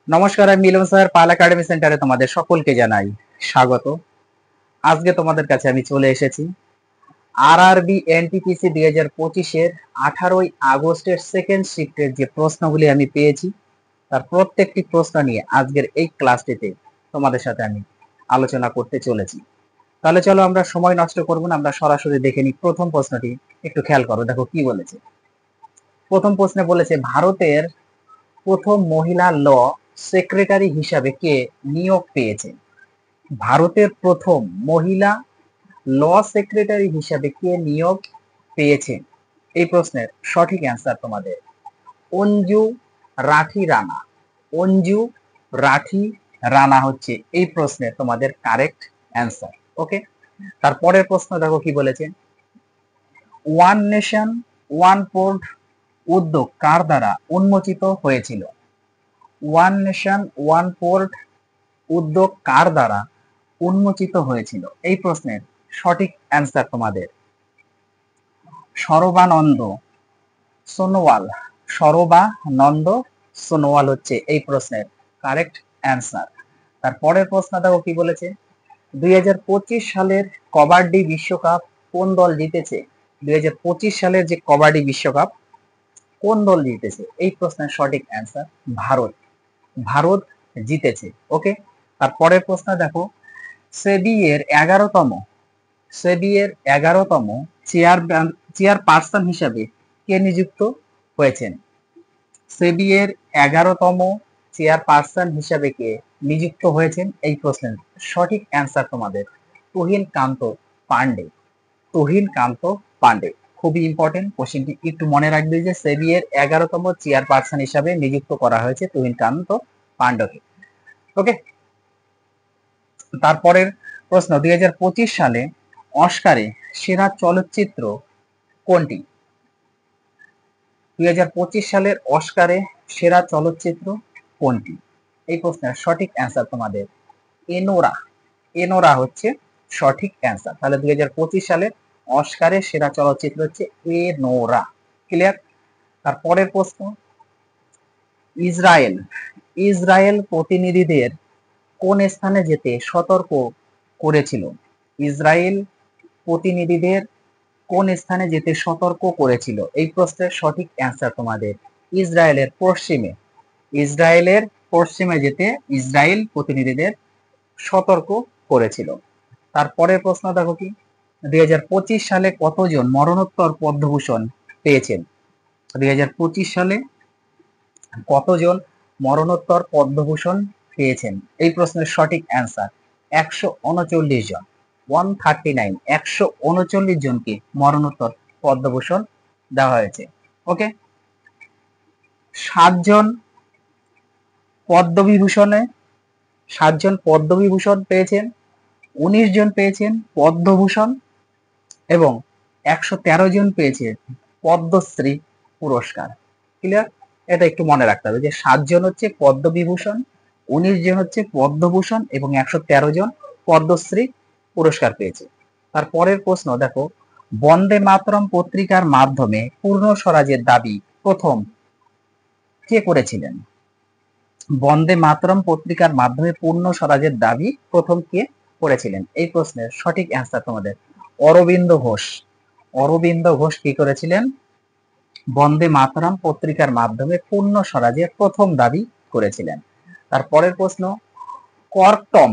নমস্কার, আমি মিলন স্যার পাল একাডেমি সেন্টারে তোমাদের সকলকে জানাই স্বাগত। আজকে তোমাদের কাছে আমি চলে এসেছি আরআরবি এনটিপিসি 2025-এর 18ই আগস্টের সেকেন্ড শিফটের যে প্রশ্নগুলি আমি পেয়েছি তার প্রত্যেকটি প্রশ্ন নিয়ে আজকের এই ক্লাসটিতে তোমাদের সাথে আমি আলোচনা করতে চলেছি। তাহলে চলো আমরা সময় নষ্ট করব না, আমরা সরাসরি দেখে নিই। প্রথম প্রশ্নটি একটু খেয়াল করো, দেখো কি বলেছে। প্রথম প্রশ্নে বলেছে ভারতের প্রথম মহিলা ল সেক্রেটারি হিসাবে কে নিয়োগ পেয়েছে? ভারতের প্রথম মহিলা ল সেক্রেটারি হিসাবে কে নিয়োগ পেয়েছে? এই প্রশ্নের সঠিক অ্যান্সার তোমাদের অঞ্জু রাঠি রানা। অঞ্জু রাঠি রানা হচ্ছে এই প্রশ্নের তোমাদের কারেক্ট অ্যান্সার। ওকে, তারপরের প্রশ্ন দেখো কি বলেছে। ওয়ান নেশন ওয়ান পোর্ট উদ্যোগ কার দ্বারা উন্মোচিত হয়েছিল? ওয়ান নেশন ওয়ান পোর্ট উদ্যোগ কার দ্বারা উন্মোচিত হয়েছিল? এই প্রশ্নের সঠিক অ্যান্সার তোমাদের সরবানন্দ সোনোয়াল। সরবানন্দ সোনোয়াল হচ্ছে এই প্রশ্নের কারেক্ট অ্যান্সার। তারপরের প্রশ্ন দেখো কি বলেছে। 2025 সালের কবাডি বিশ্বকাপ কোন দল জিতেছে? 2025 সালের যে কবাডি বিশ্বকাপ কোন দল জিতেছে? এই প্রশ্নের সঠিক অ্যান্সার ভারত। ভারত জিতেছে। ওকে, তারপরের প্রশ্ন দেখো। সেবি এর 11তম চেয়ারপারসন হিসাবে কে নিযুক্ত হয়েছেন? সেবি এর 11তম চেয়ারপারসন হিসাবে কে নিযুক্ত হয়েছেন? এই প্রশ্নের সঠিক অ্যান্সার তোমাদের তুহিন কান্ত পান্ডে। তুহিন কান্ত পান্ডে। খুবই ইম্পর্টেন্ট কোশ্চেনটি, একটু মনে রাখবে যে সেবি এর 11তম চেয়ারপারসন হিসাবে নিযুক্ত করা হয়েছে তুহিন কান্ত পান্ডেকে। ওকে, তারপরের প্রশ্ন। 2025 সালে অস্কারে সেরা চলচ্চিত্র কোনটি? 2025 সালের অস্কারে সেরা চলচ্চিত্র কোনটি? এই প্রশ্নের সঠিক অ্যান্সার তোমাদের এনোরা। এনোরা হচ্ছে সঠিক অ্যান্সার। তাহলে 2025 সালের অস্কারে সেরা চলচ্চিত্র হচ্ছে এনোরা। ক্লিয়ার? তারপরের প্রশ্ন। ইসরায়েল ইসরায়েল প্রতিনিধিদের কোন স্থানে যেতে সতর্ক করেছিল? ইসরায়েল প্রতিনিধিদের কোন স্থানে যেতে সতর্ক করেছিল? এই প্রশ্নের সঠিক অ্যান্সার তোমাদের ইসরায়েলের পশ্চিমে। ইসরায়েলের পশ্চিমে যেতে ইসরায়েল প্রতিনিধিদের সতর্ক করেছিল। তারপরের প্রশ্ন দেখো কি। 2025 সালে কতজন মরণোত্তর পদ্মভূষণ পেয়েছেন? 2025 সালে কতজন মরণোত্তর পদ্মভূষণ পেয়েছেন? এই প্রশ্নের সঠিক অ্যান্সার 139 জন। 139, 139 জনকে মরণোত্তর পদ্মভূষণ দেওয়া হয়েছে। ওকে, 7জন পদ্মবিভূষণে 7জন পদ্মবিভূষণ পেয়েছেন, 19 জন পেয়েছেন পদ্মভূষণ এবং 113 জন পেয়েছেন পদ্মশ্রী পুরস্কার। ক্লিয়ার? এটা একটু মনে রাখতে হবে যে 7 জন হচ্ছে পদ্মবিভূষণ, 19 জন হচ্ছে পদ্মভূষণ এবং 113 জন পদ্মশ্রী পুরস্কার পেয়েছে। তারপরের প্রশ্ন দেখো। বন্দে মাতরম পত্রিকার মাধ্যমে পূর্ণ স্বরাজের দাবি প্রথম কে করেছিলেন? বন্দে মাতরম পত্রিকার মাধ্যমে পূর্ণ স্বরাজের দাবি প্রথম কে করেছিলেন? এই প্রশ্নের সঠিক অ্যান্সার তোমাদের অরবিন্দ ঘোষ। অরবিন্দ ঘোষ কি করেছিলেন? বন্দে মাতরম পত্রিকার মাধ্যমে পূর্ণ স্বরাজের প্রথম দাবি করেছিলেন। তারপরের প্রশ্ন। কর্কটম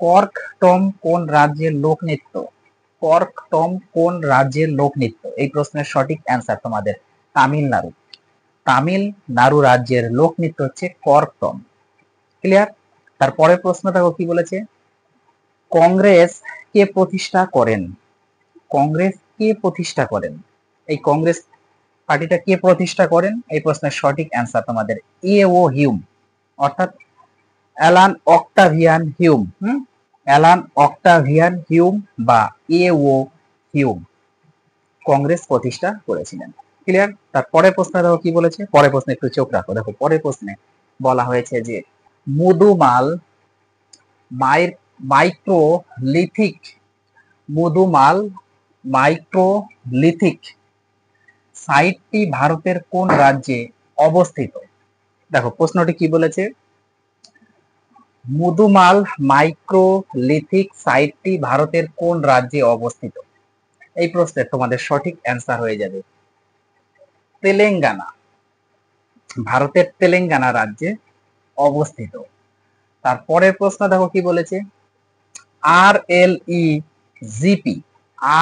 কর্কটম কোন রাজ্যের লোকনৃত্য? কর্কটম কোন রাজ্যের লোকনৃত্য? এই প্রশ্নের সঠিক অ্যান্সার তোমাদের তামিলনাড়ু। তামিলনাড়ু রাজ্যের লোকনৃত্য হচ্ছে কর্কটম। ক্লিয়ার? তারপরের প্রশ্ন দেখো কি বলেছে। কংগ্রেস কে প্রতিষ্ঠা করেন? কংগ্রেস কে প্রতিষ্ঠা করেন? এই কংগ্রেস পার্টিটা কে প্রতিষ্ঠা করেন? এই প্রশ্নের সঠিক অ্যান্সার তোমাদের এ ও হিউম, অর্থাৎ Alan Octavian Hume. Alan Octavian Hume বা এ ও হিউম কংগ্রেস প্রতিষ্ঠা করেছিলেন। ক্লিয়ার? তারপরের প্রশ্ন দেখো কি বলেছে। পরের প্রশ্নে একটু চোখ রাখো। দেখো পরের প্রশ্নে বলা হয়েছে যে মধুমাল মাইক্রোলিথিক মধুমাল মাইক্রোলিথিক সাইটটি ভারতের কোন রাজ্যে অবস্থিত? দেখো প্রশ্নটি কি বলেছে। মুদুমাল মাইক্রোলিথিক সাইটটি ভারতের কোন রাজ্যে অবস্থিত? এই প্রশ্নের তোমাদের সঠিক অ্যান্সার হয়ে যাবে তেলেঙ্গানা। ভারতের তেলেঙ্গানা রাজ্যে অবস্থিত। তারপরের প্রশ্ন দেখো কি বলেছে, RLEGP,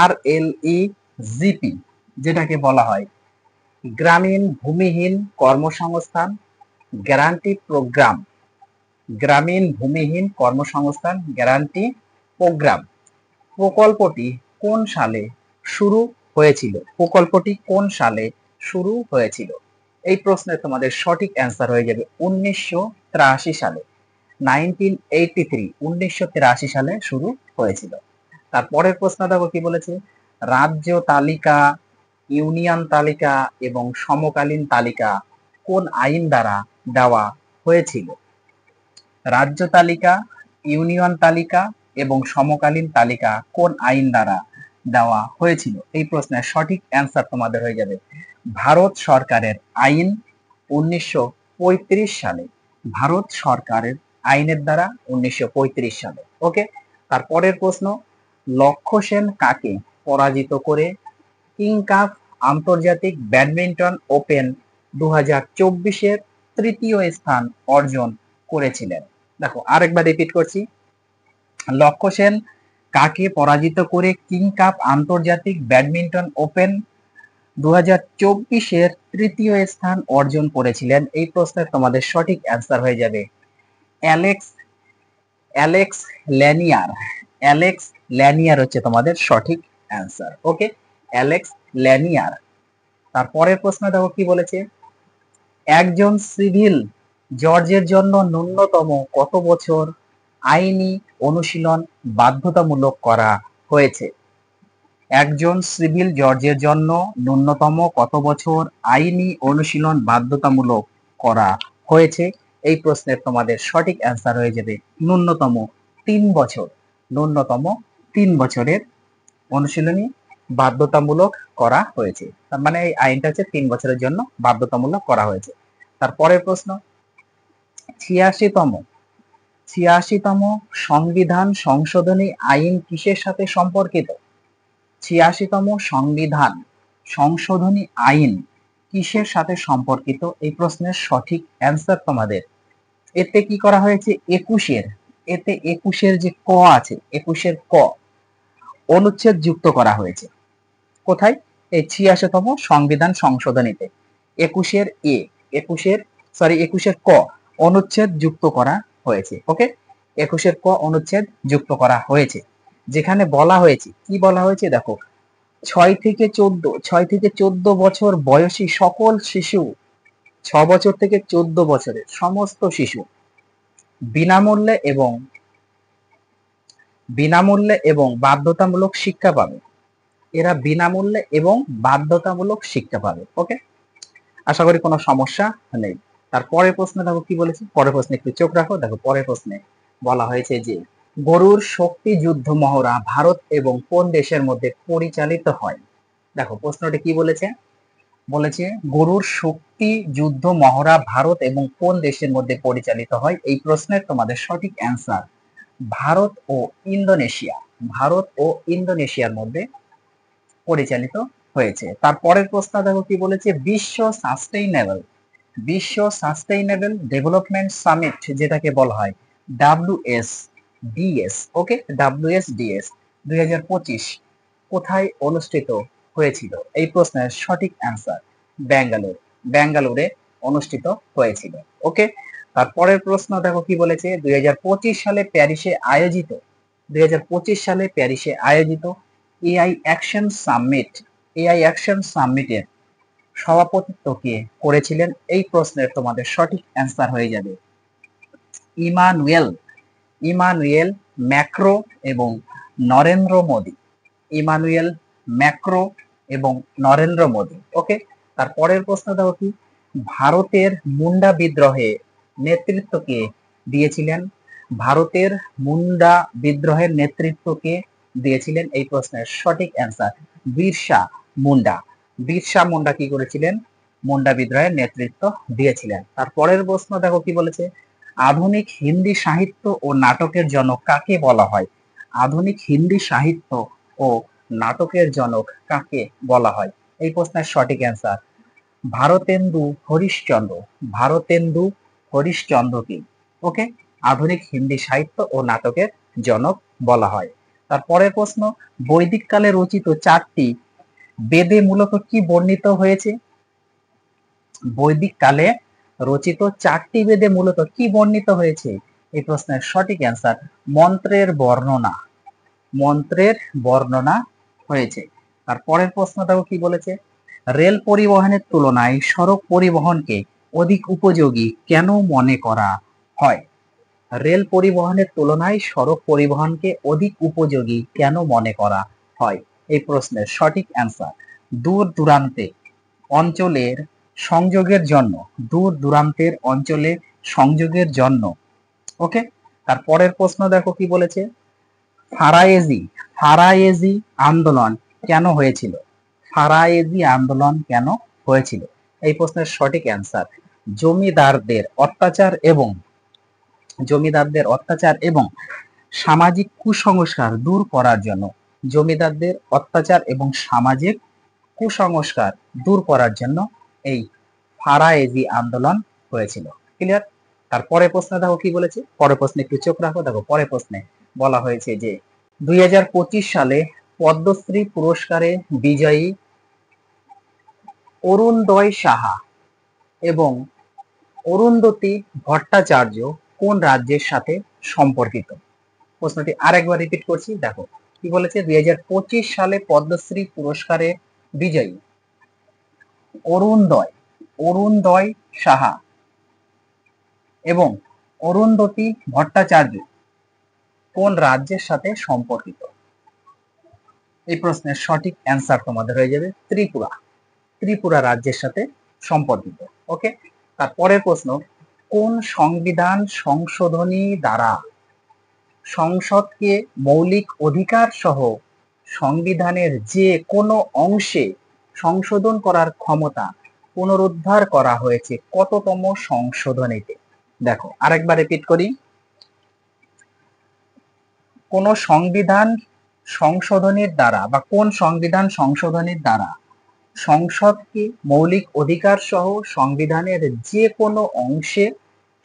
RLEGP যেটাকে বলা হয় গ্রামীণ ভূমিহীন কর্মসংস্থান গ্যারান্টি প্রোগ্রাম, গ্রামীণ ভূমিহীন কর্মসংস্থান গ্যারান্টি প্রোগ্রাম প্রকল্পটি কোন সালে শুরু হয়েছিল? প্রকল্পটি কোন সালে শুরু হয়েছিল? এই প্রশ্নের তোমাদের সঠিক অ্যান্সার হয়ে যাবে 1983 সালে। 1983, 1983 সালে শুরু হয়েছিল। তারপরের প্রশ্ন দেখো কি বলেছে, রাজ্য তালিকা, ইউনিয়ন তালিকা এবং সমকালীন তালিকা কোন আইন দ্বারা দেওয়া হয়েছিল? রাজ্য তালিকা, ইউনিয়ন তালিকা এবং সমকালীন তালিকা কোন আইন দ্বারা দেওয়া হয়েছিল? এই প্রশ্নের সঠিক অ্যান্সার তোমাদের হয়ে যাবে ভারত সরকারের আইন 1935 সালে। ভারত সরকারের আইনের দ্বারা 1935 সালে। ওকে, তারপরের প্রশ্ন, লক্ষ্য সেন কাকে পরাজিত করে কিং কাপ আন্তর্জাতিক ব্যাডমিন্টন ওপেন 2024-এর তৃতীয় স্থান অর্জন করেছিলেন? দেখো আরেকবার রিপিট করছি, লক্ষ্য সেন কাকে পরাজিত করে কিং কাপ আন্তর্জাতিক ব্যাডমিন্টন ওপেন 2024-এর তৃতীয় স্থান অর্জন করেছিলেন? এই প্রশ্নের তোমাদের সঠিক অ্যান্সার হয়ে যাবে অ্যালেক্স অ্যালেক্স ল্যানিয়ার। অ্যালেক্স ল্যানিয়ার হচ্ছে তোমাদের সঠিক অ্যান্সার। ওকে, অ্যালেক্স ল্যানিয়ার। তারপরের প্রশ্ন দেখো কি বলেছে, একজন সিভিল জজের জন্য ন্যূনতম কত বছর আইনি অনুশীলন বাধ্যতামূলক করা হয়েছে? একজন সিভিল জজের জন্য ন্যূনতম কত বছর আইনি অনুশীলন বাধ্যতামূলক করা হয়েছে? এই প্রশ্নের তোমাদের সঠিক অ্যান্সার হয়ে যাবে ন্যূনতম 3 বছর। ন্যূনতম 3 বছরের অনুশীলনী বাধ্যতামূলক করা হয়েছে। তার মানে এই আইনটা হচ্ছে 3 বছরের জন্য বাধ্যতামূলক করা হয়েছে। তারপরের প্রশ্ন, 86তম সংবিধান সংশোধনী আইন কিসের সাথে সম্পর্কিত? 86তম সংবিধান সংশোধনী আইন কিসের সাথে সম্পর্কিত? এই প্রশ্নের সঠিক অ্যান্সার তোমাদের, এতে কি করা হয়েছে, 21-এর যে ক আছে, 21-এর ক অনুচ্ছেদ যুক্ত করা হয়েছে। কোথায়? এই 86তম সংবিধান সংশোধনীতে 21-এর ক অনুচ্ছেদ যুক্ত করা হয়েছে। ওকে, 21-এর ক অনুচ্ছেদ যুক্ত করা হয়েছে, যেখানে বলা হয়েছে, কি বলা হয়েছে দেখো, 6 থেকে 14 বছর বয়সী সকল শিশু, 6 বছর থেকে 14 বছরের সমস্ত শিশু বিনামূল্যে এবং বাধ্যতামূলক শিক্ষা পাবে। এরা বিনামূল্যে এবং বাধ্যতামূলক শিক্ষা পাবে। ওকে, আশা করি কোনো সমস্যা নেই। তারপরের প্রশ্ন দেখো কি বলেছে, পরের প্রশ্নে একটু চোখ রাখো। দেখো পরের প্রশ্নে বলা হয়েছে যে গরুর শক্তি যুদ্ধ মহড়া ভারত এবং কোন দেশের মধ্যে পরিচালিত হয়? দেখো প্রশ্নটি কি বলেছে, বলেছে গরুর শক্তি যুদ্ধ মহড়া ভারত এবং কোন দেশের মধ্যে পরিচালিত হয়? এই প্রশ্নের তোমাদের সঠিক অ্যান্সার ভারত ও ইন্দোনেশিয়া। ভারত ও ইন্দোনেশিয়ার মধ্যে পরিচালিত হয়েছে। তারপরের প্রশ্ন দেখো কি বলেছে, বিশ্ব সাস্টেইনেবল ডেভেলপমেন্ট সামিট যেটাকে বলা হয় WSDS, ওকে, WSDS 2025 কোথায় অনুষ্ঠিত হয়েছিল? এই প্রশ্নের সঠিক অ্যান্সার ব্যাঙ্গালোরে অনুষ্ঠিত হয়েছিল। ওকে, তারপরের প্রশ্ন দেখো কি বলেছে, 2025 সালে প্যারিসে আয়োজিত এআই অ্যাকশন সামিটের সভাপতিত্ব কে করেছিলেন? এই প্রশ্নের তোমাদের সঠিক অ্যান্সার হয়ে যাবে ইমানুয়েল ম্যাক্রো এবং নরেন্দ্র মোদী। ইমানুয়েল ম্যাক্রো এবং নরেন্দ্র মোদী। ওকে, তারপরের প্রশ্ন দেখো কি, ভারতের মুন্ডা বিদ্রোহে নেতৃত্ব কে দিয়েছিলেন? ভারতের মুন্ডা বিদ্রোহের নেতৃত্ব কে দিয়েছিলেন? এই প্রশ্নের সঠিক অ্যান্সার বিরসা মুন্ডা কি করেছিলেন? মুন্ডা বিদ্রোহের নেতৃত্ব দিয়েছিলেন। তারপরের প্রশ্ন দেখো কি বলেছে, আধুনিক হিন্দি সাহিত্য ও নাটকের জনক কাকে বলা হয়? আধুনিক হিন্দি সাহিত্য ও নাটকের জনক কাকে বলা হয়? এই প্রশ্নের সঠিক অ্যান্সার ভারতেন্দু হরিশ্চন্দ্র। ভারতেন্দু হরিশ্চন্দ্রকে ওকে আধুনিক হিন্দি সাহিত্য ও নাটকের জনক বলা হয়। তারপরের প্রশ্ন, বৈদিক কালে রচিত 4টি বেদে মূলত কি বর্ণিত হয়েছে? বৈদিক কালে রচিত 4টি বেদে মূলত কি বর্ণিত হয়েছে? এই প্রশ্নের সঠিক অ্যান্সার মন্ত্রের বর্ণনা। মন্ত্রের বর্ণনা হয়েছে। আর পরের প্রশ্ন দেখো কি বলেছে, রেল পরিবহনের তুলনায় সড়ক পরিবহনকে অধিক উপযোগী কেন মনে করা হয়? রেল পরিবহনের তুলনায় সড়ক পরিবহনকে অধিক উপযোগী কেন মনে করা হয়? এই প্রশ্নের সঠিক অ্যান্সার দূর দূরান্তে অঞ্চলের সংযোগের জন্য। দূর দূরান্তের অঞ্চলে সংযোগের জন্য। ওকে, তার পরের প্রশ্ন দেখো কি বলেছে, ফারায়েজি ফারায়েজি আন্দোলন কেন হয়েছিল? ফারায়েজি আন্দোলন কেন হয়েছিল? এই প্রশ্নের সঠিক অ্যান্সার জমিদারদের অত্যাচার এবং সামাজিক কুসংস্কার দূর করার জন্য। জমিদারদের অত্যাচার এবং সামাজিক কুসংস্কার দূর করার জন্য এই ফারায়েজি আন্দোলন হয়েছিল। ক্লিয়ার? তারপরে প্রশ্ন দেখো কি বলেছে, পরের প্রশ্নে একটু চোখ রাখো। দেখো পরের প্রশ্নে বলা হয়েছে যে 2025 সালে পদ্মশ্রী পুরস্কারে বিজয়ী অরুণোদয় সাহা এবং অরুন্ধতী ভট্টাচার্য কোন রাজ্যের সাথে সম্পর্কিত? প্রশ্নটি আরেকবার রিপিট করছি, দেখো কি বলেছে, 2025 সালে পদ্মশ্রী পুরস্কারে বিজয়ী অরুণোদয় সাহা এবং অরুন্ধতী ভট্টাচার্য কোন রাজ্যের সাথে সম্পর্কিত? এই প্রশ্নের সঠিক অ্যান্সার তোমাদের হয়ে যাবে ত্রিপুরা। ত্রিপুরা রাজ্যের সাথে সম্পর্কিত। ওকে, তারপরের প্রশ্ন, কোন সংবিধান সংশোধনী দ্বারা সংসদকে মৌলিক অধিকার সহ সংবিধানের যে কোনো অংশে সংশোধন করার ক্ষমতা পুনরুদ্ধার করা হয়েছে কততম সংশোধনীতে? দেখো আরেকবার রিপিট করি, কোন সংবিধান সংশোধনীর দ্বারা বা কোন সংবিধান সংশোধনীর দ্বারা সংসদকে মৌলিক অধিকার সহ সংবিধানের যে কোনো অংশে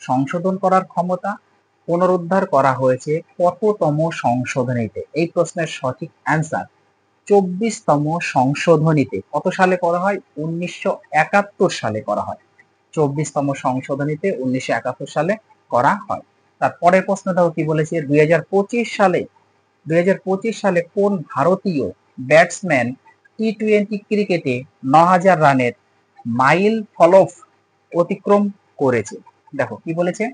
সংশোধন করার ক্ষমতা পুনরুদ্ধার করা হয়েছে কততম সংশোধনীতে? এই প্রশ্নের সঠিক অ্যান্সার 24তম সংশোধনীতে। কত সালে করা হয়? 1971 সালে করা হয়। 24তম সংশোধনীতে 1971 সালে করা হয়। তারপরের প্রশ্নটাও কি বলেছে, 2025 সালে কোন ভারতীয় ব্যাটসম্যান টি-20 ক্রিকেটে 9000 রানের মাইল ফলক অতিক্রম করেছে? দেখো কি বলেছে,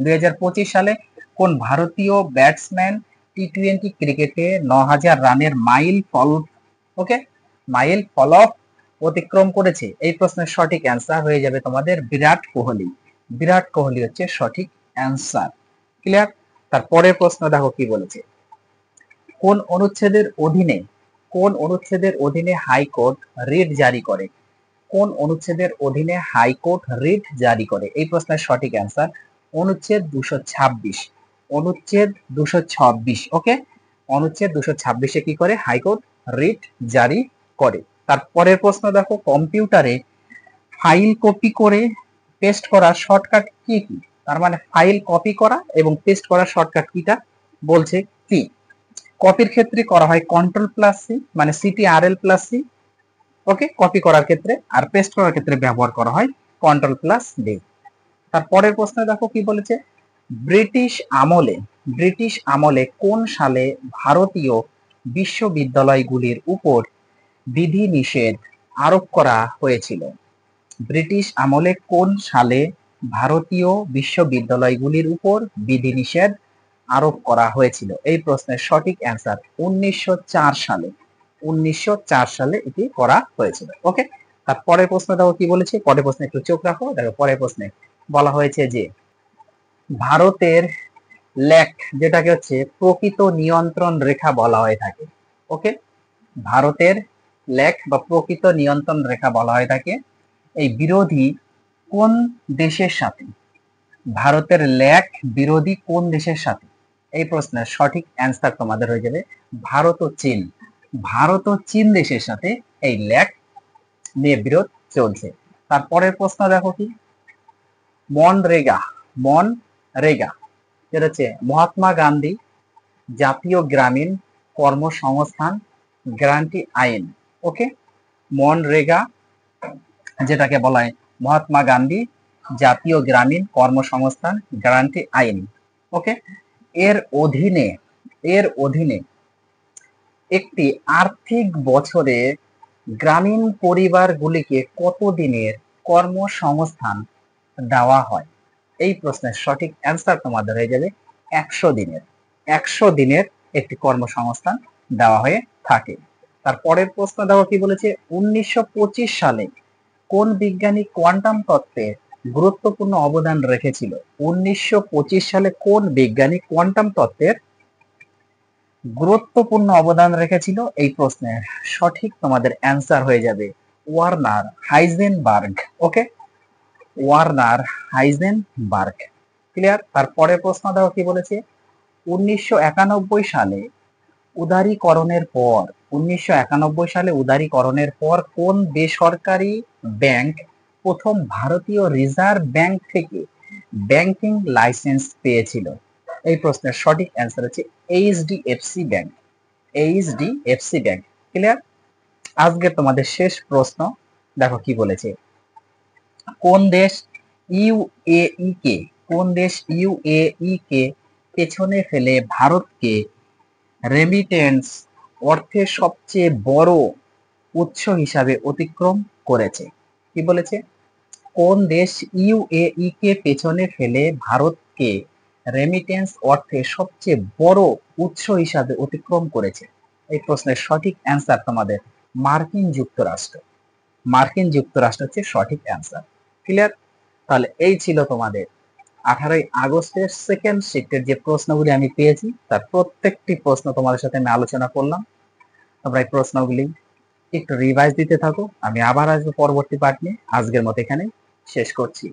2025 সালে কোন ভারতীয় ব্যাটসম্যান টি-20 ক্রিকেটে 9000 রানের মাইল ফলক অতিক্রম করেছে? এই প্রশ্নের সঠিক অ্যান্সার হয়ে যাবে তোমাদের বিরাট কোহলি। বিরাট কোহলি হচ্ছে সঠিক অ্যান্সার। ক্লিয়ার? তারপরের প্রশ্ন দেখো কি বলেছে, কোন অনুচ্ছেদের অধীনে হাইকোর্ট রিট জারি করে? কোন অনুচ্ছেদের অধীনে হাইকোর্ট রিট জারি করে? এই প্রশ্নের সঠিক অ্যান্সার অনুচ্ছেদ 226। অনুচ্ছেদ 226। ওকে, অনুচ্ছেদ 226-এ কি করে? হাইকোর্ট রিট জারি করে। তারপরের প্রশ্ন দেখো, কম্পিউটারে ফাইল কপি করে পেস্ট করার শর্টকাট কি কি? তার মানে ফাইল কপি করা এবং পেস্ট করার শর্টকাট কিটা বলছে কি? কপির ক্ষেত্রে করা হয় Ctrl+C, মানে CTRL+C। ওকে, কপি করার ক্ষেত্রে। আর পেস্ট করার ক্ষেত্রে ব্যবহার করা হয় Ctrl+D। তারপরের প্রশ্ন দেখো কি বলেছে, ব্রিটিশ আমলে কোন সালে ভারতীয় বিশ্ববিদ্যালয়গুলির উপর বিধিনিষেধ আরোপ করা হয়েছিল? ব্রিটিশ আমলে কোন সালে ভারতীয় বিশ্ববিদ্যালয়গুলির উপর বিধিনিষেধ আরোপ করা হয়েছিল? এই প্রশ্নের সঠিক অ্যান্সার 1904 সালে। 1904 সালে এটি করা হয়েছিল। ওকে, তারপরের প্রশ্ন দেখো কি বলেছে, পরের প্রশ্নে একটু চোখ রাখো। দেখো পরের প্রশ্নে বলা হয়েছে যে ভারতের লেক, যেটাকে হচ্ছে প্রকৃত নিয়ন্ত্রণ রেখা বলা হয়ে থাকে। ওকে, ভারতের লেক বা প্রকৃত নিয়ন্ত্রণ রেখা বলা হয়ে থাকে এই বিরোধী কোন দেশের সাথে? ভারতের ল্যাক বিরোধী কোন দেশের সাথে? এই প্রশ্নের সঠিক অ্যান্সার তোমাদের হয়ে যাবে ভারত ও চীন। ভারত ও চীন দেশের সাথে এই ল্যাক নিয়ে বিরোধ চলছে। তারপরের প্রশ্ন দেখো কি, মনরেগা। মনরেগা যেটা হচ্ছে মহাত্মা গান্ধী জাতীয় গ্রামীণ কর্মসংস্থান গ্যারান্টি আইন। ওকে, মনরেগা যেটাকে বলা হয় মহাত্মা গান্ধী জাতীয় গ্রামীণ কর্মসংস্থান গ্যারান্টি আইন। ওকে, এর অধীনে একটি আর্থিক বছরে গ্রামীণ পরিবারগুলিকে কত দিনের কর্মসংস্থান দেওয়া হয়? এই প্রশ্নের সঠিক অ্যান্সার তোমাদের হয়ে যাবে 100 দিনের। 100 দিনের একটি কর্মসংস্থান দেওয়া হয়ে থাকে। তারপরের প্রশ্ন দেখো কি বলেছে, 1925 সালে কোন বিজ্ঞানী কোয়ান্টাম তত্ত্বে গুরুত্বপূর্ণ অবদান রেখেছিল? 1925 সালে কোন বিজ্ঞানী কোয়ান্টাম তত্ত্বের গুরুত্বপূর্ণ অবদান রেখেছিল? এই প্রশ্নের সঠিক তোমাদের অ্যান্সার হয়ে যাবে ওয়ার্নার হাইজেনবার্গ। ওকে, ওয়ার্নার হাইজেনবার্গ। ক্লিয়ার? তারপরে প্রশ্ন দেখো কি বলেছে, 1991 সালে উদারীকরণের পর 1991 সালে উদারীকরণের পর কোন বেসরকারি ব্যাংক প্রথম ভারতীয় রিজার্ভ ব্যাংক থেকে ব্যাংকিং লাইসেন্স পেয়েছিল? এই প্রশ্নের সঠিক অ্যান্সার হচ্ছে HDFC bank. HDFC bank. Clear? আজকে তোমাদের শেষ প্রশ্ন দেখো কি বলেছে, কোন দেশ ইউএই কে পেছনে ফেলে ভারতকে রেমিটেন্স অর্থের সবচেয়ে বড় উৎস হিসাবে অতিক্রম করেছে? কি বলেছে? কোন দেশ ইউএই কে পেছনে ফেলে ভারতকে রেমিটেন্স অর্থের সবচেয়ে বড় উৎস হিসাবে অতিক্রম করেছে? এই প্রশ্নের সঠিক অ্যান্সার তোমাদের মার্কিন যুক্তরাষ্ট্র। মার্কিন যুক্তরাষ্ট্র হচ্ছে সঠিক অ্যান্সার। ক্লিয়ার? তাহলে এই ছিল তোমাদের 18ই আগস্টের সেকেন্ড শিফটের যে প্রশ্নগুলি আমি পেয়েছি তার প্রত্যেকটি প্রশ্ন তোমাদের সাথে আমি আলোচনা করলাম। তোমরা এই প্রশ্নগুলি একটু রিভাইজ দিতে থাকো। আমি আবার আসবো পরবর্তী পার্ট নিয়ে। আজকের মতো এখানে শেষ করছি।